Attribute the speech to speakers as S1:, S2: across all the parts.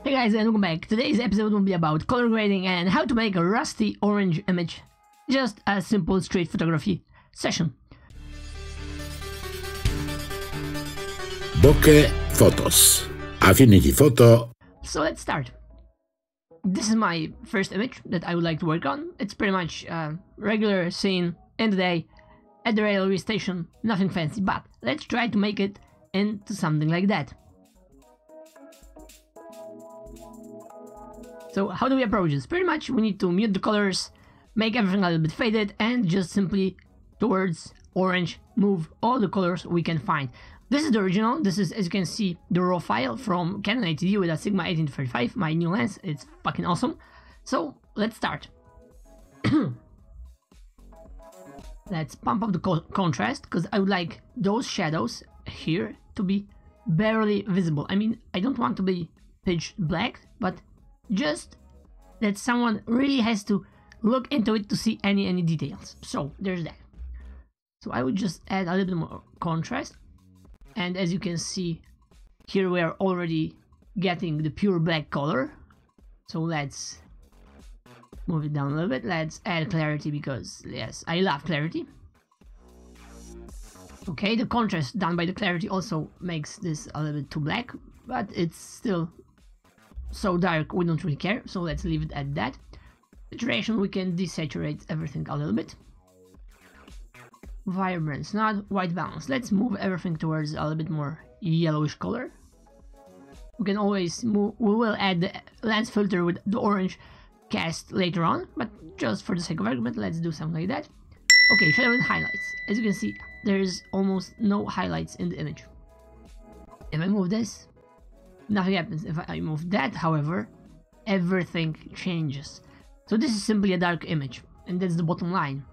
S1: Hey guys, and welcome back. Today's episode will be about color grading and how to make a rusty orange image. Just a simple street photography session.
S2: Bokeh Photos, Affinity Photo.
S1: So let's start. This is my first image that I would like to work on. It's pretty much a regular scene in the day at the railway station, nothing fancy, but let's try to make it into something like that. So how do we approach this? Pretty much we need to mute the colors, make everything a little bit faded, and just simply towards orange move all the colors we can find. This is the original. This is, as you can see, the raw file from Canon 80D with a Sigma 18-35, my new lens. It's fucking awesome. So let's start. Let's pump up the contrast, because I would like those shadows here to be barely visible. I mean, I don't want to be pitch black, but just that someone really has to look into it to see any details. So there's that. So I would just add a little bit more contrast, and as you can see here we are already getting the pure black color. So let's move it down a little bit. Let's add clarity, because yes, I love clarity. Okay, the contrast done by the clarity also makes this a little bit too black, but it's still so dark we don't really care, so let's leave it at that. Saturation, we can desaturate everything a little bit. Vibrance, not white balance. Let's move everything towards a little bit more yellowish color. We can always move, we will add the lens filter with the orange cast later on, but just for the sake of argument, let's do something like that. Okay, shadow and highlights. As you can see, there is almost no highlights in the image. If I move this, nothing happens. If I move that, however, everything changes. So this is simply a dark image, and that's the bottom line.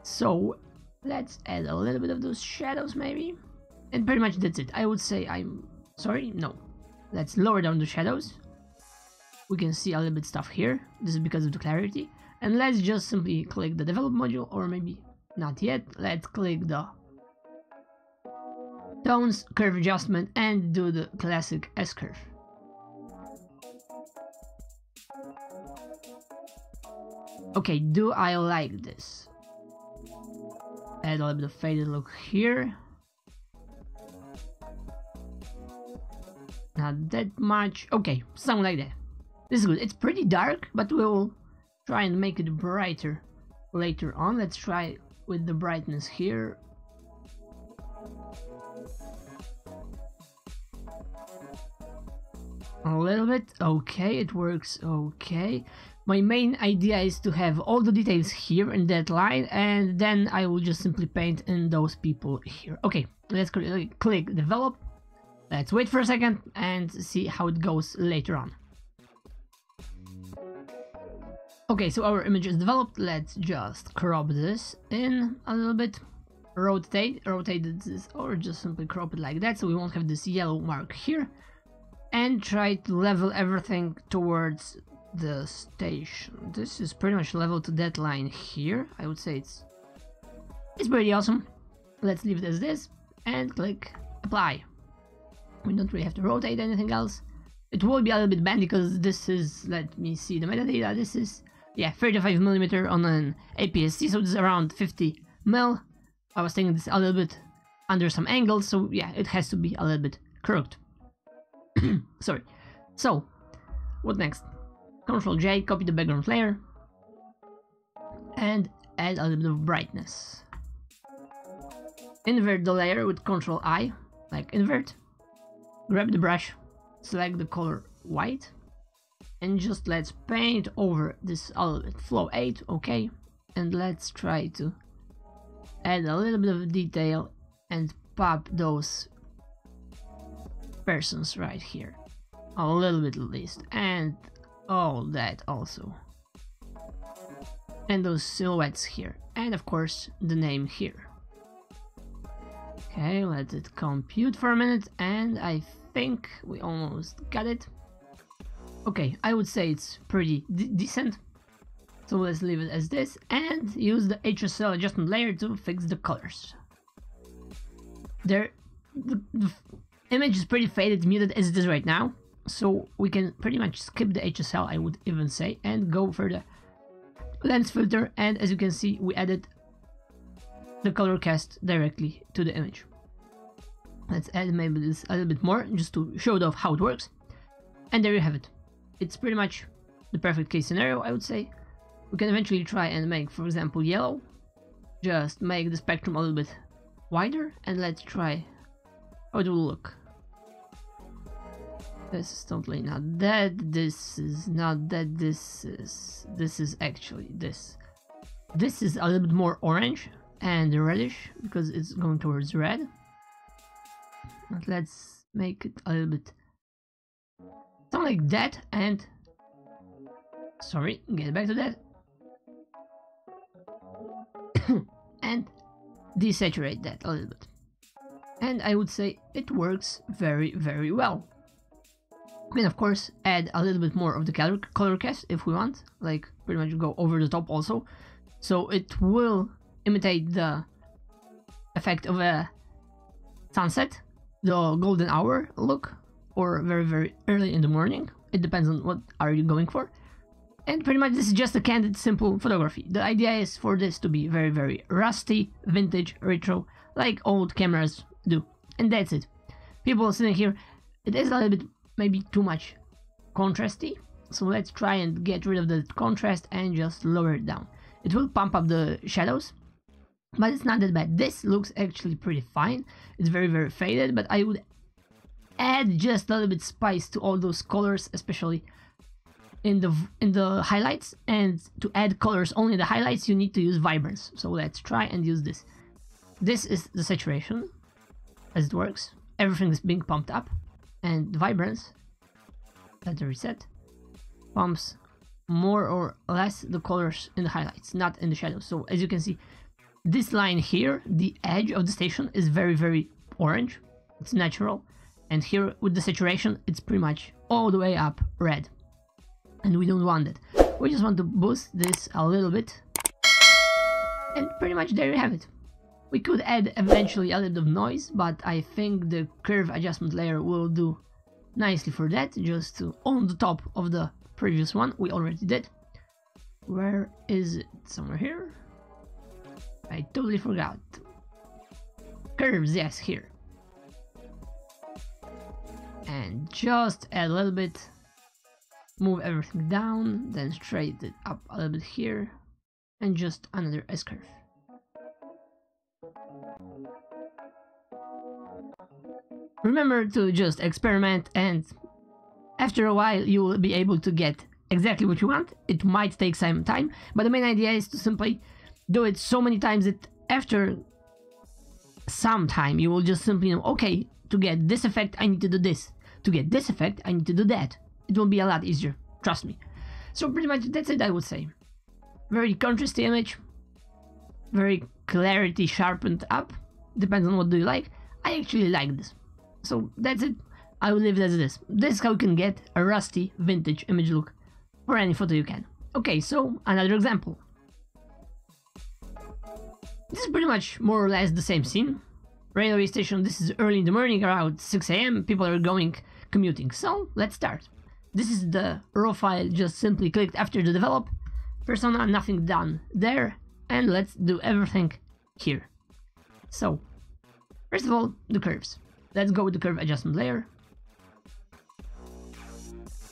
S1: So let's add a little bit of those shadows maybe, and pretty much that's it. I would say let's lower down the shadows. We can see a little bit stuff here. This is because of the clarity, and let's just simply click the develop module, or maybe not yet. Let's click the tones, curve adjustment, and do the classic S-curve. Okay, do I like this? Add a little bit of faded look here. Not that much. Okay, something like that. This is good. It's pretty dark, but we'll try and make it brighter later on. Let's try with the brightness here. A little bit. Okay, it works okay. My main idea is to have all the details here in that line, and then I will just simply paint in those people here. Okay, let's click develop. Let's wait for a second and see how it goes later on. Okay, so our image is developed. Let's just crop this in a little bit. Rotate this, or just simply crop it like that, so we won't have this yellow mark here. And try to level everything towards the station. This is pretty much level to that line here. I would say it's pretty awesome. Let's leave it as this and click apply. We don't really have to rotate anything else. It will be a little bit bent because this is, let me see the metadata, this is 35mm on an APS-C, so this is around 50mm. I was thinking this a little bit under some angle, so yeah, it has to be a little bit crooked. Sorry. So, what next? Ctrl J, copy the background layer, and add a little bit of brightness. Invert the layer with Ctrl I, like invert. Grab the brush, select the color white, and just let's paint over this a little bit. Flow 8, okay, and let's try to add a little bit of detail and pop those persons right here a little bit at least, and all that also, and those silhouettes here, and of course the name here. Okay, let it compute for a minute, and I think we almost got it. Okay, I would say it's pretty decent, so let's leave it as this and use the HSL adjustment layer to fix the colors. The image is pretty faded, muted as it is right now, So we can pretty much skip the HSL, I would even say, and go for the lens filter. And as you can see, we added the color cast directly to the image. Let's add maybe this a little bit more just to show off how it works. And there you have it. It's pretty much the perfect case scenario, I would say. We can eventually try and make, for example, yellow. Just make the spectrum a little bit wider, and let's try how it will look. This is totally not that, this is not that, this is actually this. This is a little bit more orange and reddish because it's going towards red. But let's make it a little bit something like that, and sorry, get back to that. And desaturate that a little bit. And I would say it works very, very well. We can of course add a little bit more of the color cast if we want, like pretty much go over the top also. So it will imitate the effect of a sunset, the golden hour look, or very, very early in the morning. It depends on what are you going for. And pretty much this is just a candid, simple photography. The idea is for this to be very, very rusty, vintage, retro, like old cameras do. And that's it. People sitting here, it is a little bit maybe too much contrasty. So let's try and get rid of the contrast and just lower it down. It will pump up the shadows, but it's not that bad. This looks actually pretty fine. It's very, very faded, but I would add just a little bit spice to all those colors, especially in the highlights. And to add colors only in the highlights, you need to use vibrance. So let's try and use this. This is the saturation as it works. Everything is being pumped up, and the vibrance, let's reset, pumps more or less the colors in the highlights, not in the shadows. So as you can see, this line here, the edge of the station, is very, very orange. It's natural. And here with the saturation, it's pretty much all the way up red. And we don't want it. We just want to boost this a little bit. And pretty much there you have it. We could add eventually a little bit of noise, but I think the curve adjustment layer will do nicely for that, just to on the top of the previous one we already did. Where is it? Somewhere here? I totally forgot. Curves, yes, here. And just add a little bit, move everything down, then straighten it up a little bit here, and just another S-curve. Remember to just experiment, and after a while you will be able to get exactly what you want. It might take some time, but the main idea is to simply do it so many times that after some time you will just simply know, okay, to get this effect I need to do this, to get this effect I need to do that. It will be a lot easier, trust me. So pretty much that's it, I would say. Very contrasty image, very clarity sharpened up, depends on what do you like. I actually like this. So that's it, I will leave it as it is. This is how you can get a rusty vintage image look for any photo you can. Okay, so another example. This is pretty much more or less the same scene. Railway station, this is early in the morning, around 6 AM, people are going commuting. So let's start. This is the raw file, just simply clicked after the develop. Persona, nothing done there. And let's do everything here. So, first of all, the curves. Let's go with the curve adjustment layer.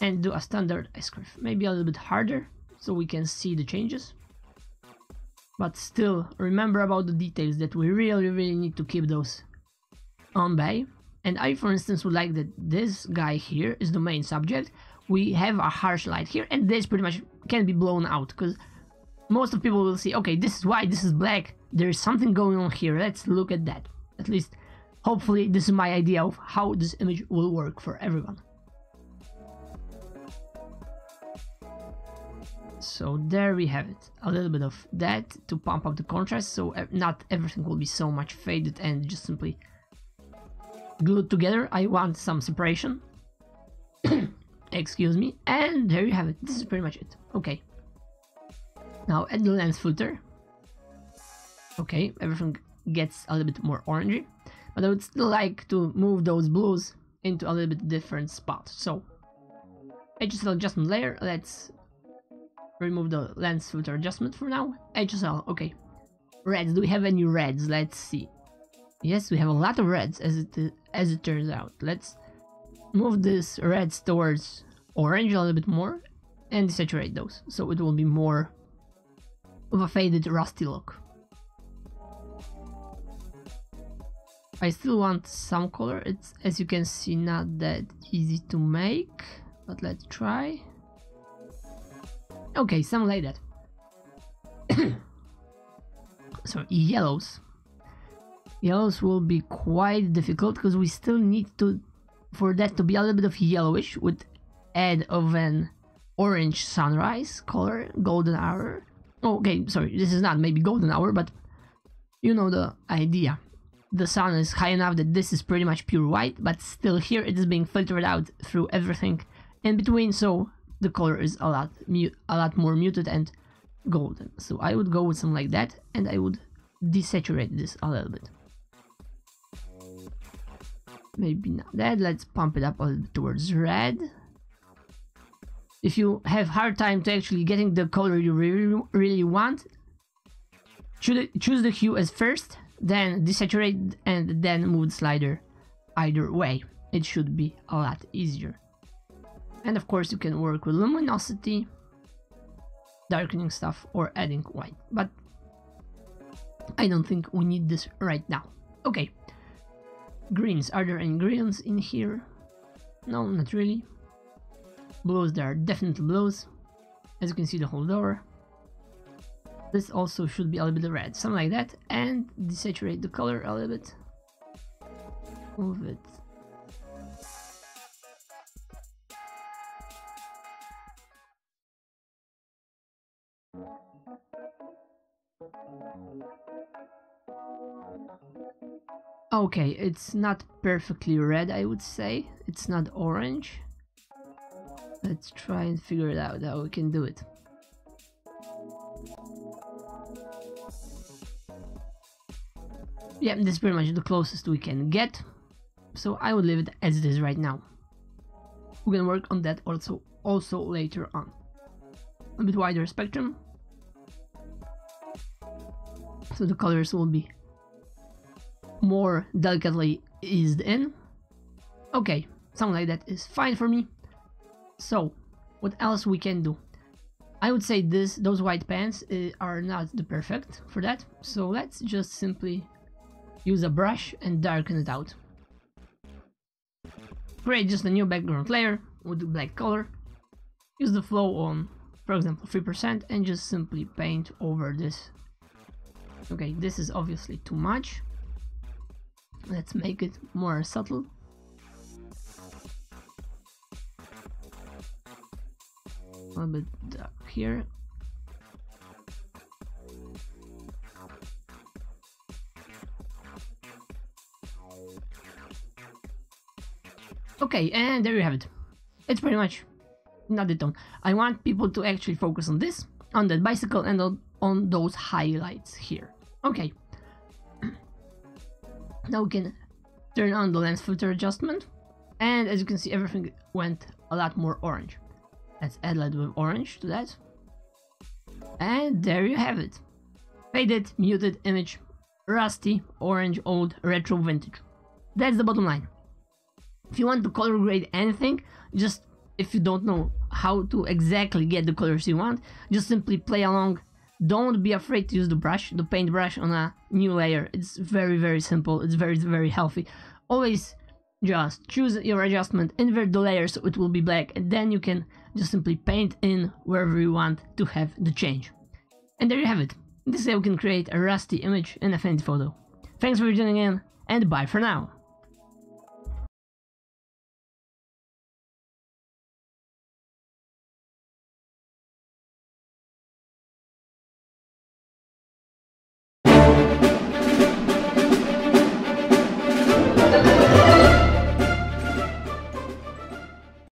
S1: And do a standard S-curve. Maybe a little bit harder, so we can see the changes. But still, remember about the details that we really, really need to keep those on by. And I, for instance, would like that this guy here is the main subject. We have a harsh light here, and this pretty much can be blown out, because most of people will see, okay, this is white, this is black, there's something going on here, let's look at that. At least, hopefully, this is my idea of how this image will work for everyone. So there we have it, a little bit of that to pump up the contrast, so not everything will be so much faded and just simply glued together. I want some separation. Excuse me, and there you have it. This is pretty much it. Okay, now add the lens filter. Okay, everything gets a little bit more orangey, but I would still like to move those blues into a little bit different spot. So HSL adjustment layer. Let's remove the lens filter adjustment for now. HSL, okay. Reds, do we have any reds? Let's see. Yes, we have a lot of reds as it turns out. Let's move this reds towards orange a little bit more and desaturate those, so it will be more of a faded rusty look. I still want some color. It's, as you can see, not that easy to make, but let's try. Okay, something like that. So yellows will be quite difficult because we still need to, for that to be a little bit of yellowish, with add of an orange sunrise color, golden hour. Okay, sorry, this is not maybe golden hour, but you know the idea. The sun is high enough that this is pretty much pure white, but still here it is being filtered out through everything in between, so the color is a lot more muted and golden. So I would go with something like that, and I would desaturate this a little bit. Maybe not that. Let's pump it up a little bit towards red. If you have hard time to actually getting the color you really want, choose the hue as first, then desaturate, and then move the slider either way. It should be a lot easier. And of course you can work with luminosity, darkening stuff, or adding white, but I don't think we need this right now. Okay, greens, are there any greens in here? No, not really. Blues, there are definitely blues, as you can see the whole door. This also should be a little bit red, something like that, and desaturate the color a little bit. Move it. Okay, it's not perfectly red, I would say. It's not orange. Let's try and figure it out how we can do it. Yeah, this is pretty much the closest we can get, so I would leave it as it is right now. We can work on that also later on. A bit wider spectrum, so the colors will be more delicately eased in. Okay, something like that is fine for me. So what else we can do? I would say those white pants are not the perfect for that, so let's just simply use a brush and darken it out. Create just a new background layer with the black color. Use the flow on, for example, 3%, and just simply paint over this. Okay, this is obviously too much. Let's make it more subtle. A little bit dark here. Okay, and there you have it. It's pretty much not the tone. I want people to actually focus on this, on that bicycle, and on those highlights here. Okay. Now we can turn on the lens filter adjustment, and as you can see, everything went a lot more orange. Let's add a little bit of orange to that, and there you have it. Faded, muted image, rusty, orange, old, retro, vintage. That's the bottom line. If you want to color grade anything, just if you don't know how to exactly get the colors you want, just simply play along. Don't be afraid to use the brush, the paint brush, on a new layer. It's very simple. It's very healthy. Always just choose your adjustment, invert the layer so it will be black, and then you can just simply paint in wherever you want to have the change. And there you have it. This is how you can create a rusty image in Affinity Photo. Thanks for tuning in, and bye for now.